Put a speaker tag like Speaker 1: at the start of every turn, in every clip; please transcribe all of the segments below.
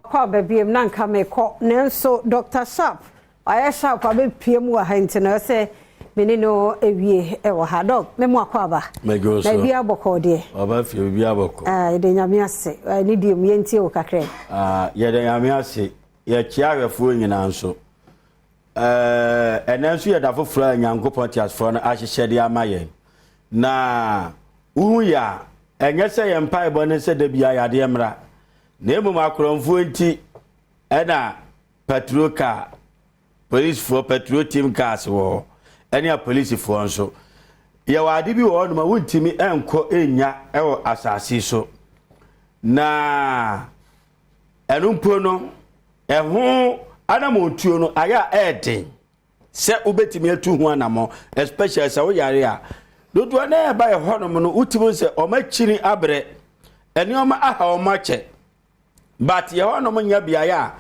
Speaker 1: Kwa baby am nanka me ko nenso Dr. Sharp aya Sharp abe piem wa ha ntena se meni no ewie e wo ha dog me mo akwa ba
Speaker 2: na
Speaker 1: bi aboko de
Speaker 2: aba fi bi aboko
Speaker 1: de nyame ase ni di mu yenti o kakre
Speaker 2: ye de nyame ase ye chiawefo nyina nso enenso ye da foforo nyankopon ti asfo no ahyehye de amaye na uhu ya enye se ye mpa ebo ne se da bia ya de mra na emum akromfo nti ena patrol car police for patrol team cars wo ene a police for nso ye wade bi wo no ma wontimi enko enya ewo asase so na enumpo no eho anamontuo no aya eden se obetimi atu ho anamo especially se wo yare a dodo na e ba ye honom no utimi se o ma chiri abre ene o ma aha o ma che but ye honom nya bia ya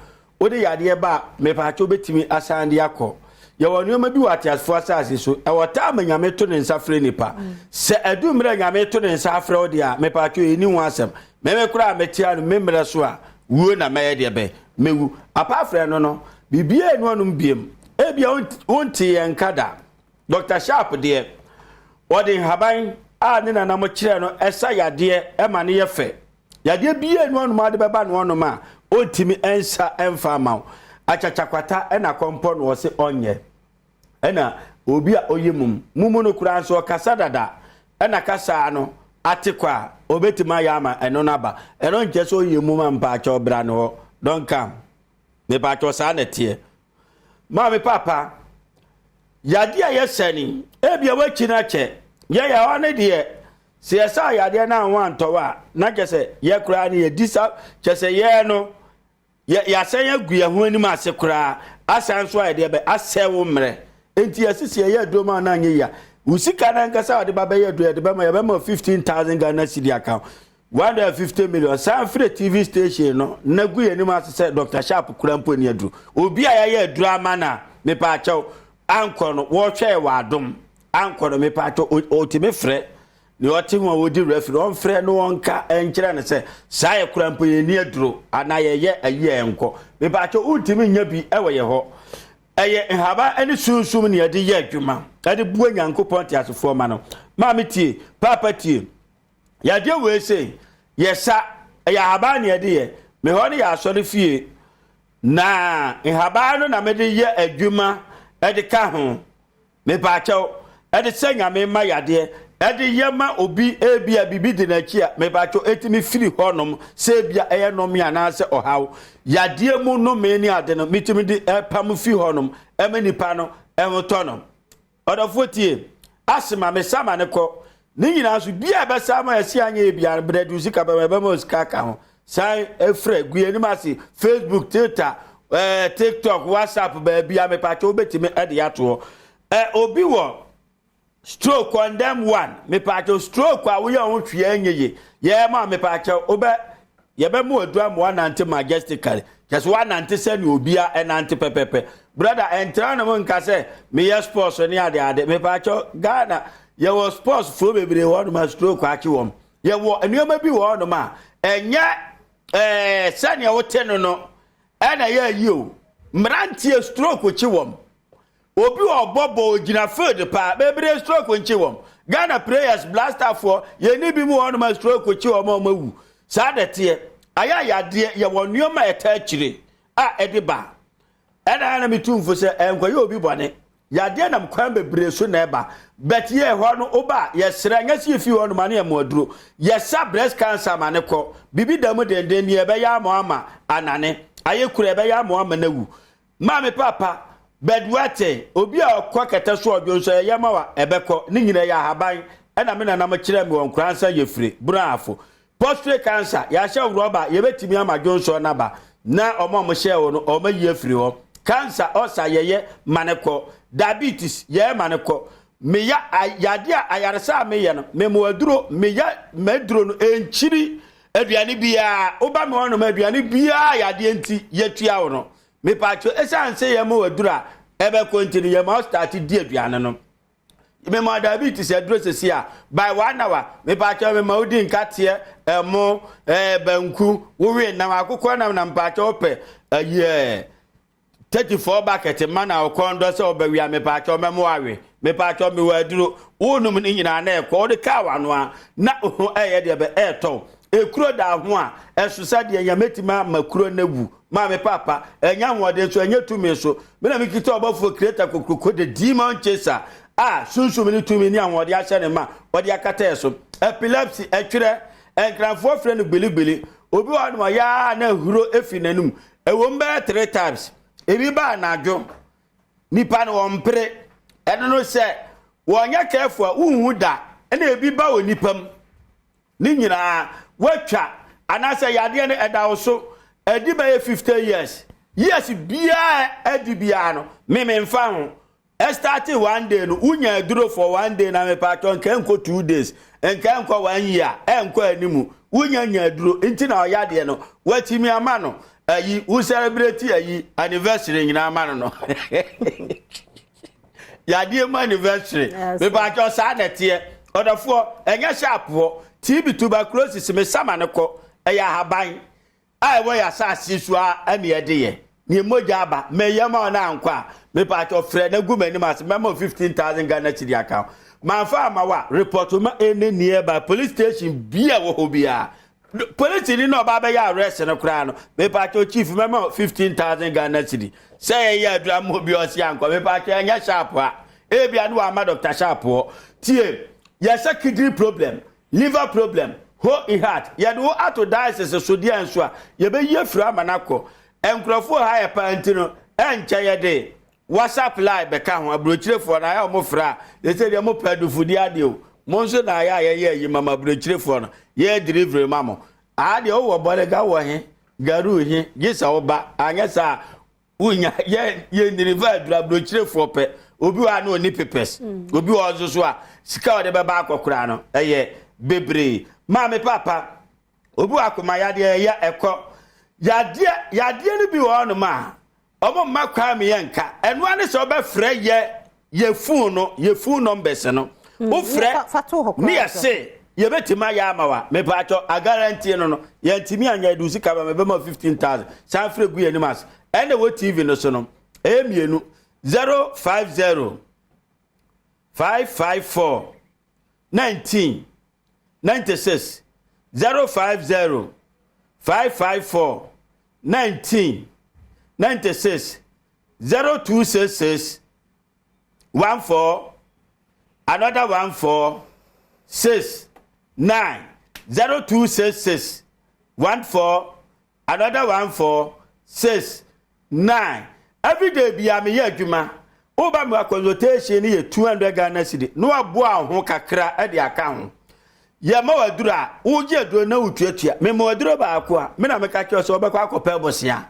Speaker 2: odi yade ba me pa cho betimi asande akọ ye wonu ma bi wate asfo asase so e wota amanyame to ne nsa frɛ nipa se adumre nyame to ne nsa frɛ odi a me pa cho eni ho asem me kura metia no memre so a wuo na meye de be mewu apa frɛ no bibia enu anum biem ebia onti yenkada Dr. Sharp de odi haban a ne na mo kire no esa yade e ma ne ye fɛ yade bia enu anum ade beba no onum a ontimi ensa emfa ma achachakwata ena kompon wo se onye ena obi a oyemum mumu no kura nso kasa dada ena kasa no atekwa obetima ya ma eno naba eno nke so oyemum ampa cha obra no don kam me pa cho sa na tie ma me papa yade a yesani ebia wachi na che ye ya one de se yesa yade na wan towa na kese ye kura ne ye disa kese ye no ya san ya guya ho ani ma se kura asan so ade be asewo mre enti asisi ye adom na anye ya usika na nkasa ade baba ye do ade be ma 15,000 Ghana cedi account 150 million san free TV station no na guya ni ma se Dr. Sharp kura mpo ni aduru obi a ya aduru amana me pa chaw anko no wo hwe wa adom anko no me pa chaw otime frɛ ni oti ho wodi referee on frɛ no onka enkyere ne se saye kura mpo ye ni aduro ana ye aye enko me ba cho untimi nya bi ewe ye ho eye nhaba ani sunsum ne ye de ye adwuma ade buo nyankopon ti asofo ma no ma metie papa tie ya de we se yesa ya haba ne ye de ye me ho ne ya asore fie na nhaba no na me de ye adwuma ade ka ho me ba cho ade senya me ma yade edi yema obi ebia bibi de na chi a me ba cho etimi firi honom se bia eye nom ya na se ohaw yade mu no me ni ade no mitimi di pam fi honom emanipa no emotonom odofotie asema me sama ne ko ni nyina so bia be sama esi anya bia bredu sika be mo sika ka ho sai efre guye ma si Facebook Twitter TikTok WhatsApp ba bia me pa cho betimi ede yato obi wo stroke on them one me pacho stroke a we on hwe anyeye ye ma me pacho obe ye be mu odu am one anti majestically just one anti se ni obia en anti pepepe brother entra no nka se me yes sports ni ade me pacho Ghana ye was sports fo bebre won ma stroke aki wom ye wo enuoma bi wo no ma enye se ne wo te no ena ye yi o mrantie stroke chi wom obi obobo gina field pa bebre stroke nchi wom Ghana players blaster for ye ni bi mu won ma stroke chi wom mawu sa de tie aya yade ye wonio ma eta chire a ediba ena na mitumfo se enkoye obi bone yade na mkwan bebre so na eba bet ye ho no oba ye sra nya si fi won ma na mo aduro ye sa breast cancer ma ne ko bibi damu denden ye be ya mo ama anane aye kura be ya mo ama nawu ma me papa bedwate obi a kwa kete so odwo so yema wa ebeko ni nyina ya haban ena me na kire me won kransa yefire brafo prostate cancer ya hye roba ye betimi amadwo so na ba na omo hye wo no omo yefire ho cancer osa yeye maneko diabetes ye maneko me ya yade ayaresa me ye no me mo aduro me ya meduro no enchiri aduane bia oba me wono ma aduane bia yade enti yetua wo no me pacho esan se ye mo wadura ebe kontinu ye ma start di aduane no me ma diabetes address here by 1 hour me pa cha me ma odi nkatie emo banku wo we na akokọ na mpa cha ope 34 bucket man na okondo se obawia me pa cha me mo awe me pa cha me waduro wonum ni nyina na ekọ de ka wano a na de be eto ekuro da ho a esusa de yametima makuro nawu ma me papa enya nwode so enya tumi so me na me kiti obofo creator kokoko de demon chaser sunsu me tumi ni anwode a hye ne ma wode akata eso epilepsy etwere enkranfo frɛ no gbeligbeli obi wa no ya na huro efi nanum ewo mbe 3 times ebi ba na adwo nipa no wompre eno no se wonya careful unhu da ena ebi ba wo nipam ni nyina watwa anase yade ne edawo so edi ba 50 years bia edi bia no me mfa ho starting 1 day no unya duro for 1 day na me patron kan ko 2 days enkan ko 1 year enko animu unya nya duro nti na oyade no watimi ama no ayi u celebrate ayi anniversary nyina ama no yade ma anniversary me patron sa na tie odafo enya sharp ho TB tuberculosis me sama ne ko eya haban ai wo ya sasi so a ane yede ye ni moja aba me yema na ankwa me pa to frɛ na gu mani mas memo 15,000 Ghana cedi account manfa ama wa report ma ene nearby police station bia wo hobia police ni no ba be ya arrest no kra no me pa to chief memo 15,000 Ghana cedi say ya dra mo bi osi ankwa me pa to anya sharp a e bia no ama Dr. Sharp tie yes a kidney problem liver problem ho in heart yado ato dialysis so dia nso a ye be ye fira manako enkrofo ha ye pantino enche ye de WhatsApp live be ka ho abrochirefo na ya mo fra ye se de mo padufu dia de o mo nso na ya ye mama abrochirefo no ye delivery mamo a de o wo bole ga wo he garu he gisa wo ba anya sa unya ye deliver dra abrochirefo pe obi wa na oni pepes obi wo zo so a sika o de be ba akokura no bebre mama papa obu akoma yade ya ekọ yade ni bi wo no ma omo makwa me yenka eno ane so be frɛ ye phone numbers no wo frɛ ni ase ye betima ya amawa me pa cho a guarantee no ye ntimi anya du sika ba me be ma 15,000 san frɛ gu ye ni mas ene wo TV no so no emienu 050 554 1996 050 554 1996 0266 14 another 14 6 9 0266 14 another 14 6 9 every day be am ye adwuma oba me consultation ye 200 Ghana cedi no aboa ho kakra e de aka ho ye ma wadura uje aduro na utuatua me ma waduro ba akwa me na me ka kyo so obekwa akopɛ bosia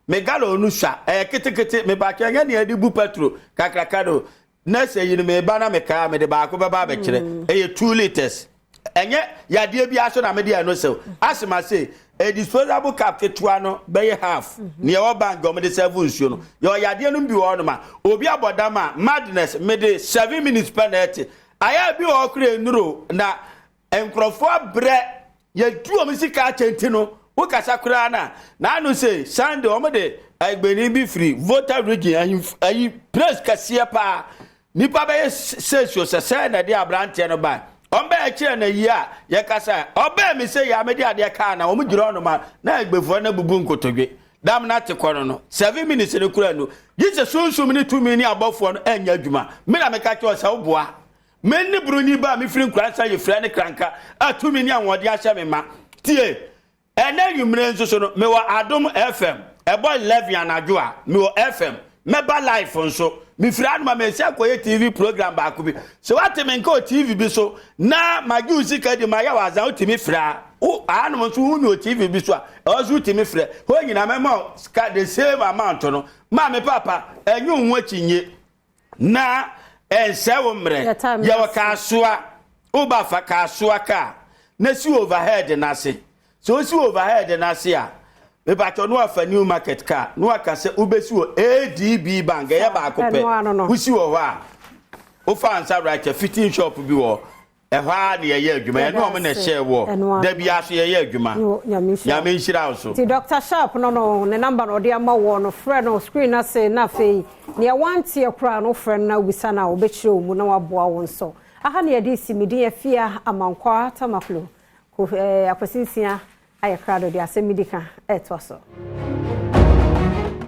Speaker 2: me galo nu sha ketekete me ba kya ne adi bu petro kakra kado na se yin me ba na me ka me de ba akwa ba kire 2 liters enye yade bi aso na me de no se asema se a disposable cup ketua no be half ne e bank go me de 7 nsuo no yo yade no bi wo no ma obi abodama madness me de 7 minutes per night aya bi wo kure nuro na enkrofo bre ye duo me sika chenti no wo kasa kura na anu say Sunday o me de agbeni bi free voter region ayi press kasia pa nipa be sesio se na de abrante no ba ombe akire na yi a ye kasa obe me say ya me de ade ka na o mu giro no ma na agbefo na bubu nkotogwe dam na te kono no 7 minutes ne kura no yise sunsum ni 2 minutes abofo no anya adwuma me na me ka cho sa oboa menni bruni ba me firi nkransa ye frɛ ne kranka atumi ni anwode ahye me ma tie ene nwumre nso so no me wa Adom FM ebo 11 anadwo a me wo FM me ba live nso me firi anuma me se akoye TV program ba ko bi so wate me nka o TV bi so na magi usika di ma ya waza o timi fra o anum nso hu o TV bi so a o so timi fra ho nyina me ma the same amount no ma me papa enyu hu achinye na ensewo mre ye wakasua uba fa kasua ka na si overhead na se so si overhead na se a me ba to no afa new market car no aka se ubesi wo ADB bank ye ba ko pe usi wo ho a ofa ansa right fitting shop bi wo ehwa na ye adwuma ye no am na share wo da bia so ye adwuma nyame nshira so
Speaker 1: ti Dr. Sharp no ne number no de ama wo no friend no screen na say na fe ne want ye kra no friend na wisa na obekire omu na waboa wo nso aha ne yede simidi afia amankwa tamaklo ko akwasinsia ayekra do de asemidika eto so